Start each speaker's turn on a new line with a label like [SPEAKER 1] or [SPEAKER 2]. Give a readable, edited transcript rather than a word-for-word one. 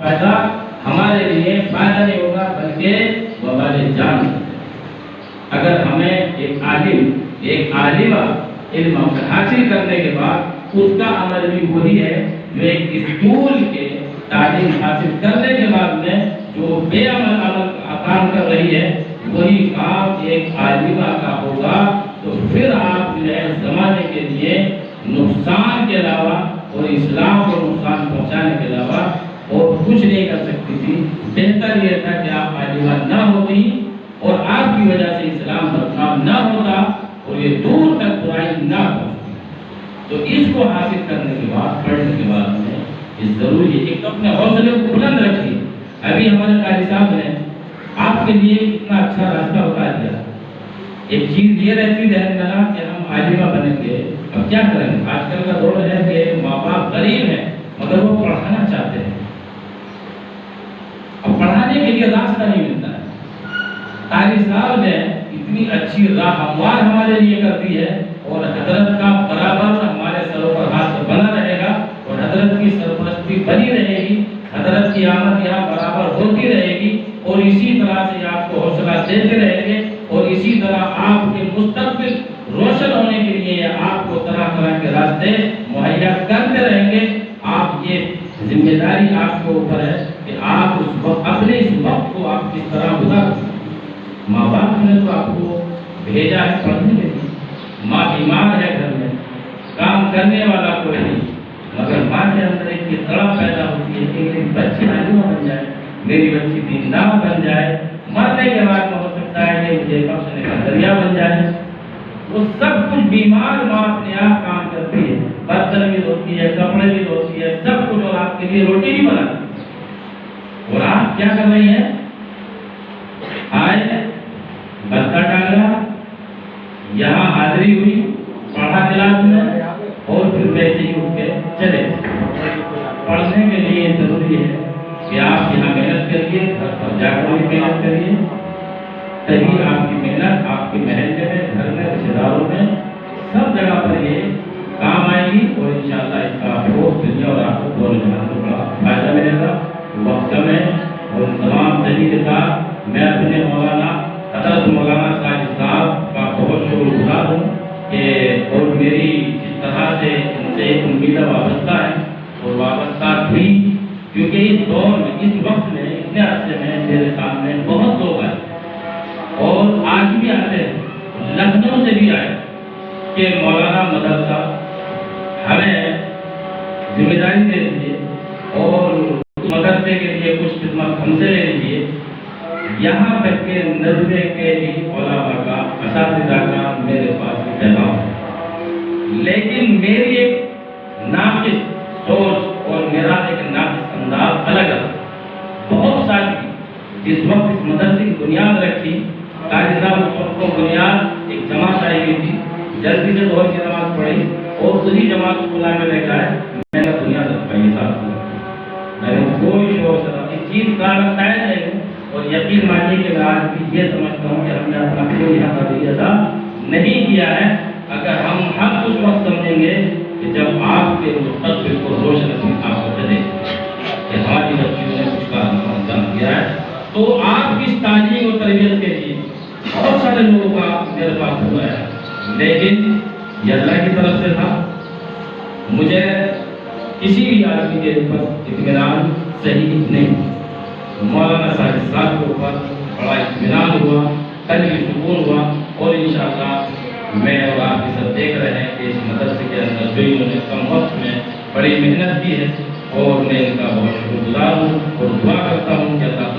[SPEAKER 1] فائدہ ہمارے لیے فائدہ نہیں ہوگا بلکہ وبال جان۔ اگر ہمیں ایک عالمہ علم حاصل کرنے کے بعد اس کا عمل بھی وہی ہے جو ایک اسکول کے تعلیم حاصل کرنے کے بعد میں جو بے عمل کام کر رہی ہے وہی کام ایک عالمہ کا ہوگا، تو پھر آپ جو ہے زمانے کے لیے نقصان کے علاوہ اور اسلام کو نقصان پہنچانے کے علاوہ اور کچھ نہیں کر سکتی تھی۔ بہتر یہ تھا کہ آپ عالمہ نہ ہوتی اور آپ کی وجہ سے اسلام بدنام نہ ہوتا اور یہ دور تک برائی نہ پہنچتی۔ تو اس کو حاصل کرنے کے بعد، پڑھنے کے بعد میں یہ ضروری ہے کہ اپنے حوصلے کو بلند رکھیے۔ ابھی ہمارے قاری صاحب نے آپ کے لیے اتنا اچھا راستہ بتا دیا۔ ایک چیز یہ رہتی ذہن میں کہ ہم عالمہ بنیں گے، اب کیا کریں گے؟ آج کل کا دور ہے کہ ماں باپ غریب ہیں مگر وہ پڑھانا چاہتے ہیں، اب پڑھانے کے لیے راستہ نہیں ملتا ہے۔ قاری صاحب نے اتنی اچھی راہ ہموار ہمارے لیے کر دی ہے اور حضرت کا برابر ہمارے سروں پر ہاتھ بنا رہے گا اور حضرت کی سرپرستی بنی رہے گی، حضرت کی آمد یہاں برابر ہوتی رہے گی اور اسی طرح سے آپ کو حوصلہ دیتے رہیں گے اور اسی طرح آپ کے مستقبل روشن ہونے کے لیے آپ کو طرح طرح کے راستے مہیا کرتے رہیں گے۔ آپ یہ ذمہ داری آپ کے اوپر ہے کہ آپ اس وقت اپنے اس وقت کو آپ کس طرح گزاریں۔ ماں باپ نے تو آپ کو بھیجا ہے پڑھنے کے لیے، ماں بیمار ہے گھر میں، کام کرنے والا کوئی نہیں، مگر ماں کے اندر ایک تڑپ پیدا ہوتی ہے کہ میری بچی عالمہ بن جائے، میری بچی دیندار بن جائے، مرنے کے بعد میں ہو سکتا ہے کہ مجھے بخشنے کا ذریعہ بن جائے۔ وہ سب کچھ بیمار ماں اپنے آپ کام کرتی ہے، برتن بھی دھوتی ہے، کپڑے بھی دھوتی ہے، سب کچھ، اور آپ کے لیے روٹی بھی بناتی ہے، اور آپ کیا کر رہی ہیں؟ آئے بستہ ٹانگا، یہاں حاضری ہوئی، پڑھا کلاس میں اور پھر ویسے ہی اٹھ کے چلے۔ پڑھنے کے لیے ضروری ہے کہ آپ یہاں محنت کریے، گھر پر جا کر بھی محنت کریے، تبھی آپ کی محنت آپ کے محلے میں، گھر میں، رشتے داروں میں، سب جگہ پر یہ کام آئے گی اور انشاءاللہ اس کا آپ کو دنیا اور آخرت دونوں جہان کو بڑا فائدہ ملے گا۔ وقت کم ہے اور تمام سبھی کے ساتھ میں اپنے مولانا حضرت مولانا ساجد صاحب کا بہت شکر گزار ہوں کہ اور میری جس طرح سے ان سے ایک امیدہ وابستہ ہے اور وابستہ تھی، کیونکہ اس دور میں، اس وقت میں، اتنے عرصے میں میرے سامنے بہت لوگ آئے اور آج بھی آتے ہیں، لکھنؤ سے بھی آئے کہ مولانا مدرسہ ہمیں ذمہ داری دے دیجیے اور مدرسے کے لیے کچھ خدمت ہم سے لے لیجیے۔ یہاں تک کہ نظمے کے بھی علماء کا، اساتذہ کا میرے پاس پیغام ہے، لیکن میری ایک ناقص سوچ اور میرا ایک ناقص انداز الگ ہے۔ بہت ساری جس وقت اس مدرسے کی بنیاد رکھی، قاری صاحب اس وقت کو بنیاد ایک جماعت آئی ہوئی تھی، جلدی سے ظہر کی نماز پڑھی اور اسی جماعت کو بلا میں لے جائے، میں نے بنیاد رکھا یہ ساتھ میں نے کوئی شور سے اس چیز کا بتایا نہیں ہوں اور یقین مانیے کہ میں آج بھی یہ سمجھتا ہوں کہ ہم نے اپنا کوئی حق ادا نہیں کیا ہے۔ اگر ہم حق اس وقت سمجھیں گے کہ جب آپ کے مستقبل کو روشن اپنی آپ کو چلے کہ ہماری بچیوں نے کچھ کارنامہ انجام دیا ہے، تو آپ کی تعلیم و تربیت کے لیے بہت سارے لوگوں کا میرے پاس ہوا ہے، لیکن یہ اللہ کی طرف سے تھا۔ مجھے کسی بھی آدمی کے اوپر اطمینان صحیح نہیں، مولانا ساجد صاحب کے اوپر بڑا اطمینان ہوا، قلبی سکون ہوا اور انشاءاللہ میں اور آپ یہ سب دیکھ رہے ہیں کہ اس مدرسے کے اندر جو انہوں نے کم وقت میں بڑی محنت کی ہے اور میں ان کا بہت شکر گزار ہوں اور دعا کرتا ہوں کہ اللہ